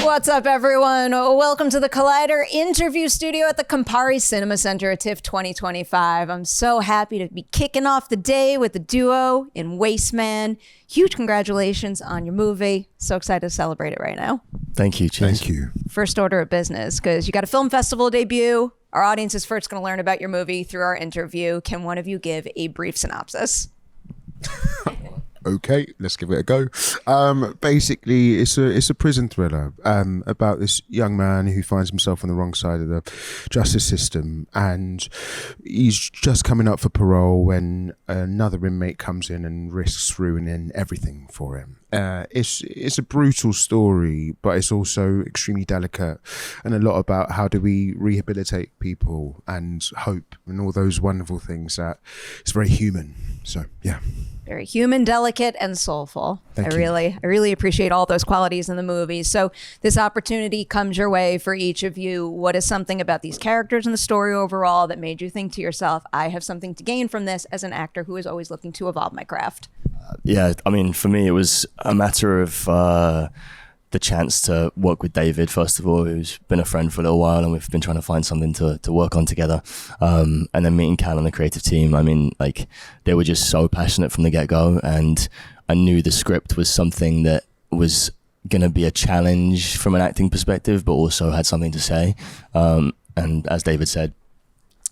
What's up, everyone? Welcome to the Collider interview studio at the Campari Cinema Center at TIFF 2025. I'm so happy to be kicking off the day with the duo in Wasteman. Huge congratulations on your movie. So excited to celebrate it right now. Thank you. Cheers. Thank you. First order of business, because you got a film festival debut. Our audience is first going to learn about your movie through our interview. Can one of you give a brief synopsis? Okay, let's give it a go. Basically, it's a prison thriller about this young man who finds himself on the wrong side of the justice system, and he's just coming up for parole when another inmate comes in and risks ruining everything for him. It's a brutal story, but it's also extremely delicate, and a lot about how do we rehabilitate people and hope and all those wonderful things that it's very human. So yeah. Very human, delicate, and soulful. Thank I really appreciate all those qualities in the movie. So this opportunity comes your way for each of you. What is something about these characters and the story overall that made you think to yourself, I have something to gain from this as an actor who is always looking to evolve my craft? Yeah, I mean, for me, it was a matter of the chance to work with David, first of all, who's been a friend for a little while, and we've been trying to find something to work on together. And then meeting Cal and the creative team, I mean, like, they were just so passionate from the get-go, and I knew the script was something that was going to be a challenge from an acting perspective, but also had something to say. And as David said,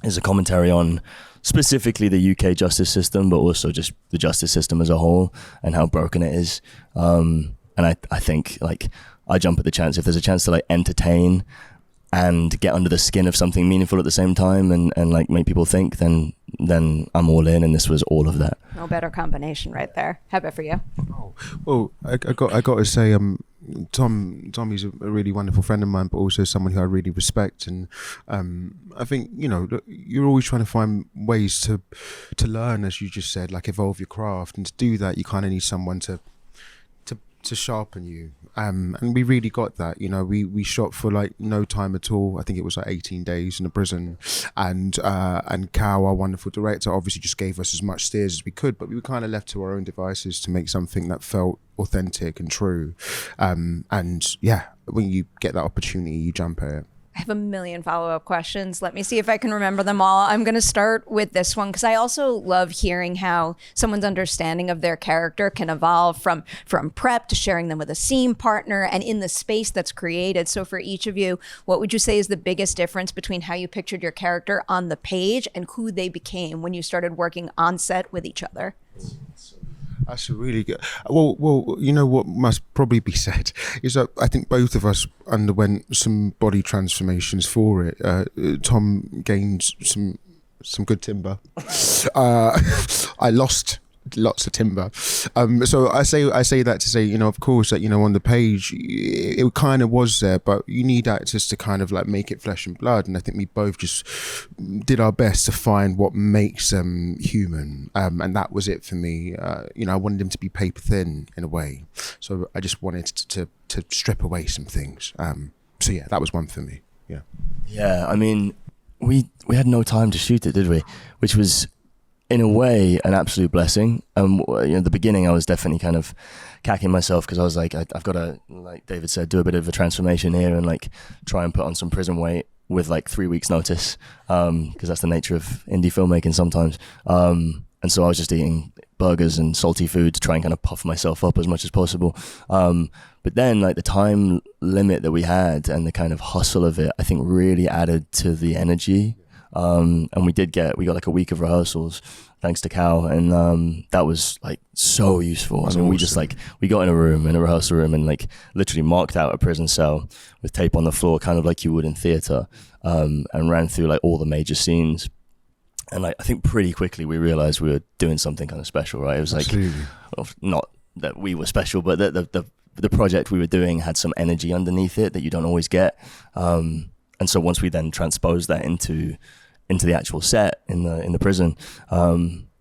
is a commentary on specifically the UK justice system, but also just the justice system as a whole and how broken it is. And I think, like, I jump at the chance. If there's a chance to, like, entertain and get under the skin of something meaningful at the same time and like, make people think, then I'm all in, and this was all of that. No better combination right there. How about for you? Oh, well, I got to say, Tom is a really wonderful friend of mine, but also someone who I really respect. And I think, you know, you're always trying to find ways to learn, as you just said, like evolve your craft. And to do that, you kind of need someone to sharpen you, and we really got that. You know, we shot for like no time at all. I think it was like 18 days in a prison, and Cal, our wonderful director, obviously just gave us as much steers as we could, but we were kind of left to our own devices to make something that felt authentic and true. And yeah, when you get that opportunity, you jump at it. I have a million follow-up questions. Let me see if I can remember them all. I'm going to start with this one because I also love hearing how someone's understanding of their character can evolve from prep to sharing them with a scene partner and in the space that's created. So for each of you, what would you say is the biggest difference between how you pictured your character on the page and who they became when you started working on set with each other? That's a really good. Well, you know what must probably be said is that I think both of us underwent some body transformations for it. Tom gained some good timber. I lost lots of timber. So I say that to say, you know, of course, that, you know, on the page it kind of was there, but you need actors to kind of like make it flesh and blood, and I think we both just did our best to find what makes them human, and that was it for me. You know, I wanted them to be paper thin in a way, so I just wanted to strip away some things. So yeah, that was one for me. Yeah, I mean, we had no time to shoot it, did we? Which was, in a way, an absolute blessing. You know, at the beginning, I was definitely kind of cacking myself because I was like, I've got to, like David said, do a bit of a transformation here and like try and put on some prison weight with like 3 weeks notice, because that's the nature of indie filmmaking sometimes. And so I was just eating burgers and salty food to try and kind of puff myself up as much as possible. But then, like, the time limit that we had and the kind of hustle of it, I think really added to the energy. And we got like a week of rehearsals thanks to Cal, and that was like so useful. I mean, awesome. We just like, we got in a rehearsal room and like literally marked out a prison cell with tape on the floor, kind of like you would in theater, and ran through like all the major scenes. And like, I think pretty quickly we realized we were doing something kind of special, right? It was like, well, not that we were special, but the project we were doing had some energy underneath it that you don't always get. And so once we then transposed that into the actual set in the prison,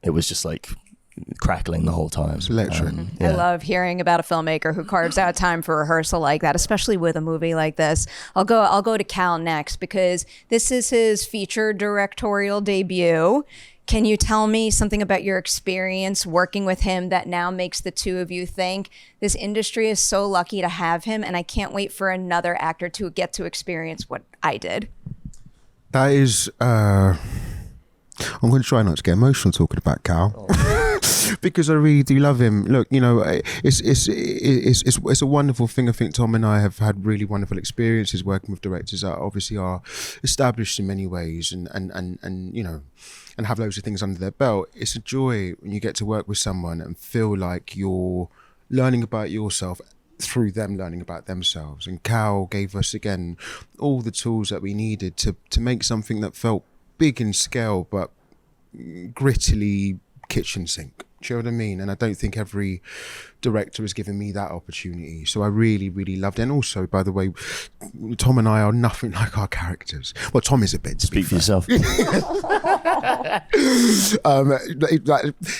it was just like crackling the whole time. It's electric. I love hearing about a filmmaker who carves out time for rehearsal like that, especially with a movie like this. I'll go to Cal next because this is his feature directorial debut. Can you tell me something about your experience working with him that now makes the two of you think this industry is so lucky to have him, and I can't wait for another actor to get to experience what I did? That is, I'm going to try not to get emotional talking about Cal. Because I really do love him. Look, you know, it's a wonderful thing. I think Tom and I have had really wonderful experiences working with directors that obviously are established in many ways, and you know, and have loads of things under their belt. It's a joy when you get to work with someone and feel like you're learning about yourself through them learning about themselves. And Cal gave us again all the tools that we needed to make something that felt big in scale but grittily kitchen sink. Do you know what I mean? And I don't think every director has given me that opportunity. So I really, really loved it. And also, by the way, Tom and I are nothing like our characters. Well, Tom is a bit. Speak for yourself.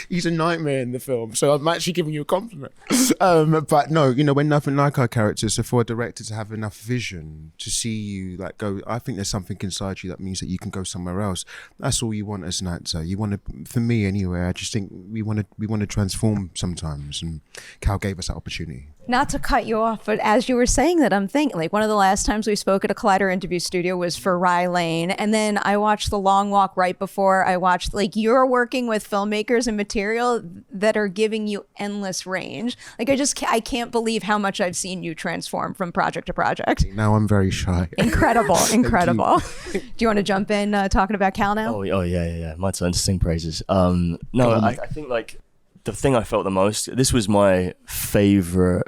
He's a nightmare in the film. So I'm actually giving you a compliment. But no, you know, we're nothing like our characters. So for a director to have enough vision to see you like go, I think there's something inside you that means that you can go somewhere else. That's all you want as an actor. You want to, for me anyway, I just think we want to transform sometimes, and Cal gave us that opportunity. Not to cut you off, but as you were saying that, I'm thinking, like, one of the last times we spoke at a Collider interview studio was for Rye Lane. And then I watched The Long Walk right before I watched, like, you're working with filmmakers and material that are giving you endless range. Like, I can't believe how much I've seen you transform from project to project. Now I'm very shy. Incredible, incredible. Do you want to jump in talking about Cal now? Oh yeah. My turn to sing praises. No, I think, like, the thing I felt the most, this was my favorite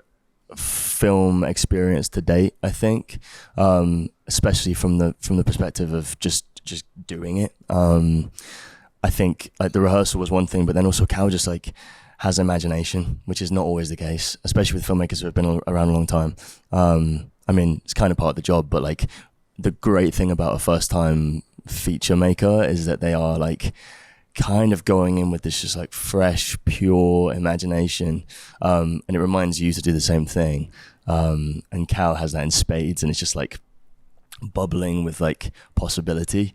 film experience to date, I think, especially from the perspective of just doing it. I think, like, the rehearsal was one thing, but then also Cal just, like, has imagination, which is not always the case, especially with filmmakers who have been around a long time. I mean, it's kind of part of the job, but, like, the great thing about a first time feature maker is that they are, like, kind of going in with this just, like, fresh, pure imagination, and it reminds you to do the same thing. And Cal has that in spades, and it's just, like, bubbling with, like, possibility,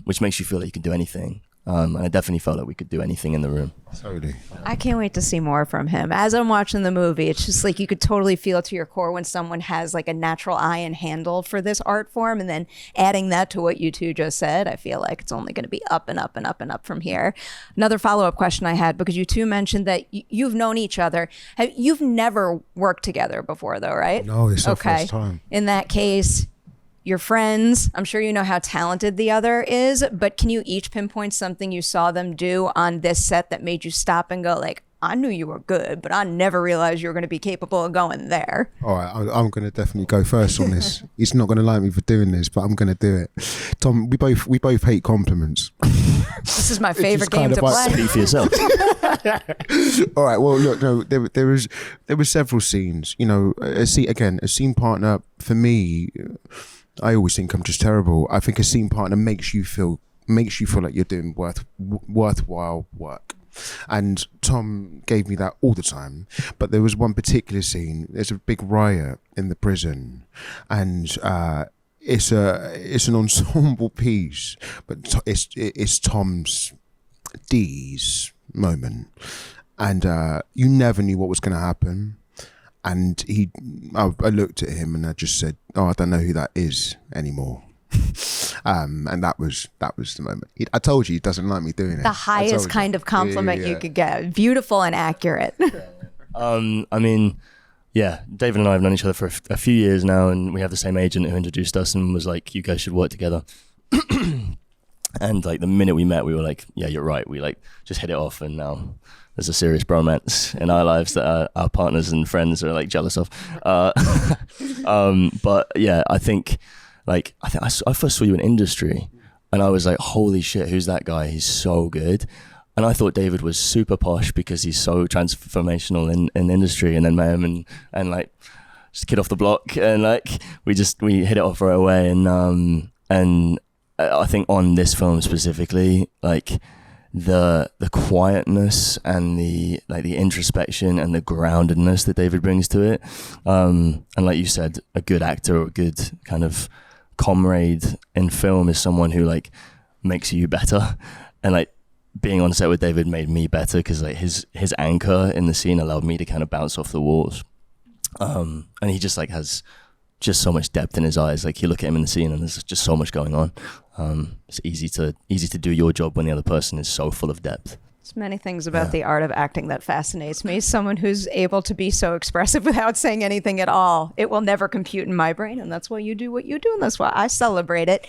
which makes you feel like you can do anything. And I definitely felt like we could do anything in the room. Totally. I can't wait to see more from him. As I'm watching the movie, it's just like you could totally feel it to your core when someone has, like, a natural eye and handle for this art form. And then adding that to what you two just said, I feel like it's only going to be up and up and up and up from here. Another follow-up question I had, because you two mentioned that you've known each other. You've never worked together before, though, right? No, it's our first time. In that case, you're friends. I'm sure you know how talented the other is, but can you each pinpoint something you saw them do on this set that made you stop and go, like, I knew you were good, but I never realized you were going to be capable of going there? All right, I'm going to definitely go first on this. He's not going to like me for doing this, but I'm going to do it. Tom, we both hate compliments. This is my favorite game to play. Speak for yourself. All right. Well, look, no, there were several scenes. You know, a scene partner for me. I always think I'm just terrible. I think a scene partner makes you feel like you're doing worthwhile work. And Tom gave me that all the time. But there was one particular scene. There's a big riot in the prison, and it's an ensemble piece, but it's Tom's D's moment, and you never knew what was going to happen. And I looked at him and I just said, "Oh, I don't know who that is anymore." And that was the moment. I told you he doesn't like me doing it. The highest kind of compliment you could get. Beautiful and accurate. I mean, yeah, David and I have known each other for a few years now, and we have the same agent who introduced us and was like, "You guys should work together." And, like, the minute we met, we were like, "Yeah, you're right." We, like, just hit it off, and now there's a serious bromance in our lives that our partners and friends are, like, jealous of. But yeah, I think I first saw you in Industry, and I was like, "Holy shit, who's that guy? He's so good." And I thought David was super posh because he's so transformational in Industry, and then met him and like, just kid off the block, and, like, we hit it off right away. And I think on this film specifically, like, the quietness and the introspection and the groundedness that David brings to it, and like you said, a good actor or a good kind of comrade in film is someone who, like, makes you better, and, like, being on set with David made me better because like his anchor in the scene allowed me to kind of bounce off the walls. And he just like has just so much depth in his eyes. Like you look at him in the scene and there's just so much going on. It's easy to do your job when the other person is so full of depth. There's many things about the art of acting that fascinates me. Someone who's able to be so expressive without saying anything at all. It will never compute in my brain, and that's why you do what you do, and that's why I celebrate it.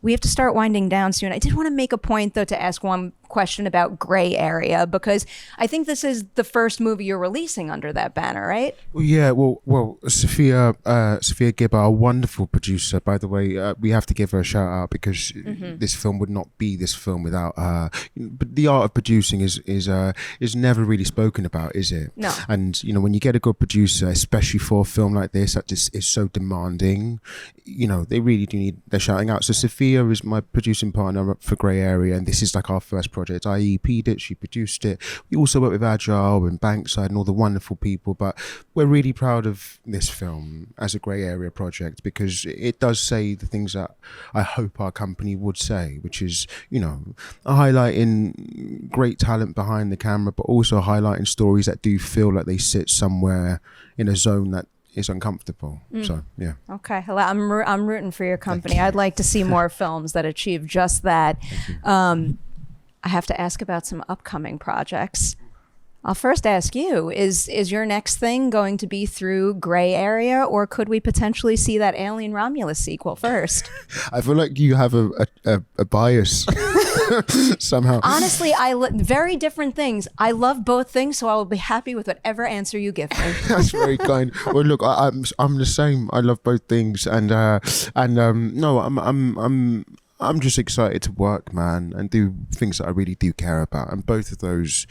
We have to start winding down soon. I did want to make a point, though, to ask one question about Greyarea, because I think this is the first movie you're releasing under that banner, right? Yeah, well, Sophia Gibber, a wonderful producer, by the way. We have to give her a shout out because this film would not be this film without her. But the art of producing is never really spoken about, is it? No. And when you get a good producer, especially for a film like this that just is so demanding, they really do need their shouting out. So Sophia is my producing partner for Greyarea, and this is like our first project. I EP'd it, she produced it. We also work with Agile and Bankside and all the wonderful people, but we're really proud of this film as a Greyarea project because it does say the things that I hope our company would say, which is, highlighting great talent behind the camera, but also highlighting stories that do feel like they sit somewhere in a zone that is uncomfortable. So yeah. Okay, I'm rooting for your company. I'd like to see more films that achieve just that. I have to ask about some upcoming projects. I'll first ask you, is your next thing going to be through Greyarea, or could we potentially see that Alien Romulus sequel first? I feel like you have a bias somehow. Honestly, very different things. I love both things, so I will be happy with whatever answer you give me. That's very kind. Well, look, I'm the same. I love both things, and no, I'm just excited to work, man, and do things that I really do care about. And both of those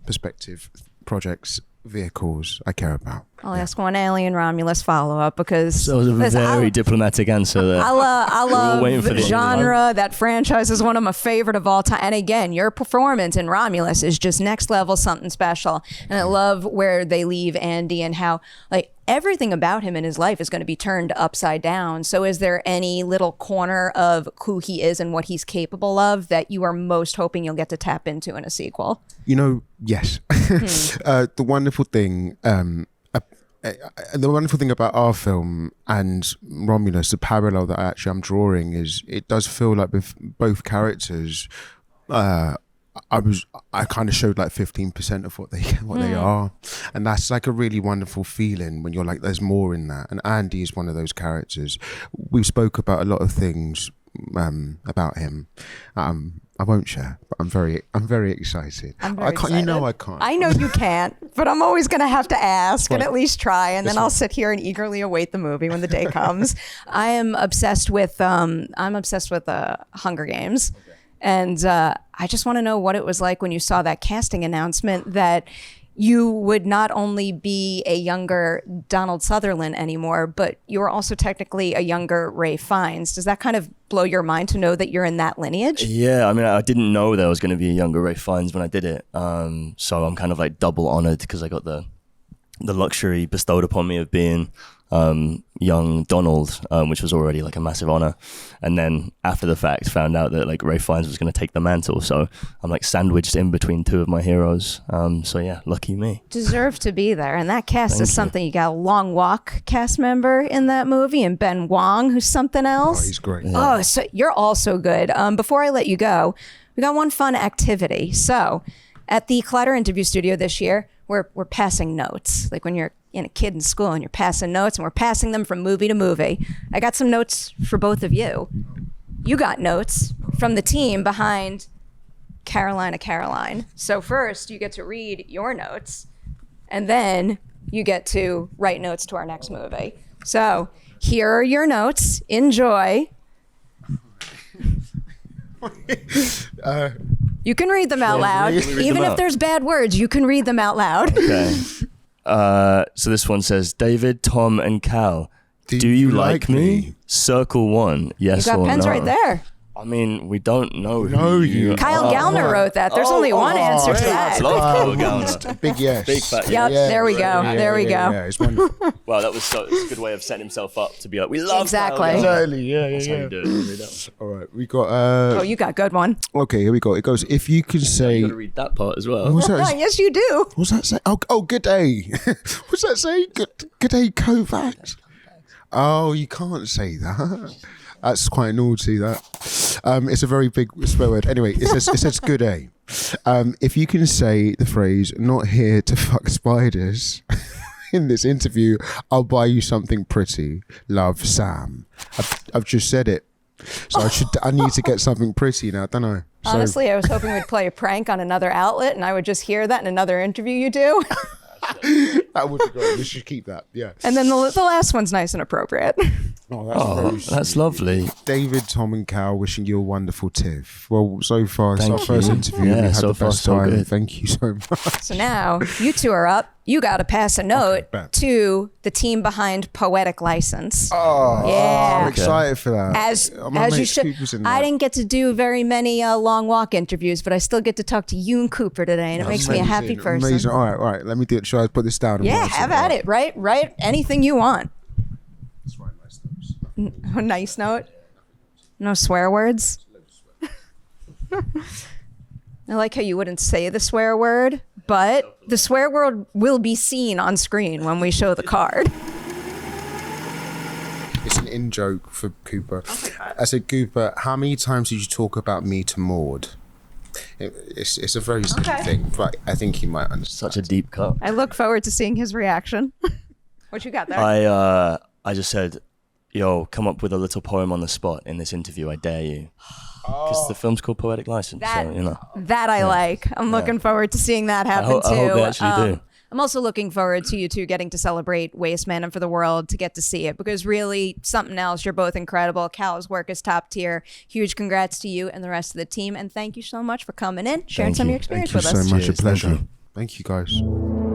perspective projects, vehicles, I care about. I'll ask one Alien Romulus follow-up because So it was a very diplomatic answer there. I love waiting for the the genre. That franchise is one of my favorite of all time. And again, your performance in Romulus is just next level, something special. And I love where they leave Andy and how everything about him in his life is going to be turned upside down. So is there any little corner of who he is and what he's capable of that you are most hoping you'll get to tap into in a sequel? Yes. The wonderful thing about our film and Romulus, the parallel that I'm drawing is it does feel like with both characters, I kind of showed like 15% of what they are, and that's like a really wonderful feeling when you're like, there's more in that. And Andy is one of those characters. We spoke about a lot of things about him. I won't share, but I'm very excited. I can't. I can't. I know you can't, but I'm always going to have to ask and at least try, and then I'll sit here and eagerly await the movie when the day comes. I'm obsessed with Hunger Games. Okay. And I just want to know what it was like when you saw that casting announcement that you would not only be a younger Donald Sutherland anymore, but you were also technically a younger Ralph Fiennes. Does that kind of blow your mind to know that you're in that lineage? Yeah, I mean, I didn't know there was going to be a younger Ralph Fiennes when I did it. So I'm kind of like double honored because I got the luxury bestowed upon me of being young Donald, which was already like a massive honor. And then after the fact found out that like Ralph Fiennes was going to take the mantle, so I'm like sandwiched in between two of my heroes. So yeah, lucky me. Deserve to be there. And that cast is something. You got a Long Walk cast member in that movie, and Ben Wong, who's something else. He's great. Yeah. Oh, so you're also good. Before I let you go, we got one fun activity. So at the Collider Interview Studio this year, we're passing notes. Like when you're a kid in school and you're passing notes, and we're passing them from movie to movie. I got some notes for both of you. You got notes from the team behind Caroline. So first you get to read your notes, and then you get to write notes to our next movie. So here are your notes. Enjoy. You can read them out loud. Even if there's bad words, you can read them out loud. Okay. So this one says, David, Tom, and Cal, do you like me? Circle 1, yes or no. You got pens right there. I mean, we don't know. No, who you- Kyle Gallner wrote that. There's only one answer to that. Love Kyle Gallner. Big yes. Big fat Yep, yes. there we go. There we go. Yeah, it's wonderful. Wow, it's a good way of setting himself up to be like, we love Exactly. Kyle Gallner. Exactly. Yeah, That's how you do it. You read that. All right, we got. Oh, you got a good one. Okay, here we go. It goes. If you can say. You got to read that part as well. What's that? Yes, you do. What's that say? Oh, good day. What's that say? Good day, Kovacs. Oh, you can't say that. That's quite naughty. That. It's a very big swear word. Anyway, it says good day. If you can say the phrase "not here to fuck spiders" in this interview, I'll buy you something pretty. Love, Sam. I've just said it, so I need to get something pretty now, don't I? So, Honestly, I was hoping we'd play a prank on another outlet and I would just hear that in another interview you do. that would be great. We should keep that. Yeah. And then the last one's nice and appropriate. Oh, that's very That's lovely. David, Tom, and Cal wishing you a wonderful TIFF. Well, so far, it's Thank our first you. interview. Yeah, We had so the far, best so time. good. Thank you so much. So now you two are up. You got to pass a note bet. to the team behind Poetic License. Oh, Yeah. I'm excited for that. As My you mate should. Cooper's in I that. didn't get to do very many long walk interviews, but I still get to talk to you and Cooper today, and it makes me a happy Amazing, person. Amazing. All right. Let me do it. Shall I put this down? and Yeah, write have at it. Write anything you want. Let's write nice notes. A nice note. No swear words. I like how you wouldn't say the swear word, but the swear word will be seen on screen when we show the card. It's an in joke for Cooper. I said, Cooper, how many times did you talk about me to Maud? It's a very simple thing, but I think he might understand. Such a deep cut. I look forward to seeing his reaction. What you got there? I just said, yo, come up with a little poem on the spot in this interview. I dare you. Because the film's called Poetic License. That, so, you know. that I like. I'm looking forward to seeing that happen too. I hope they actually do. I'm also looking forward to you two getting to celebrate Wasteman and for the world to get to see it, because really something else. You're both incredible. Cal's work is top tier. Huge congrats to you and the rest of the team. And thank you so much for coming in, sharing some of your experience Thank you with us. so much. Cheers. A pleasure. Thank you. Thank you, guys.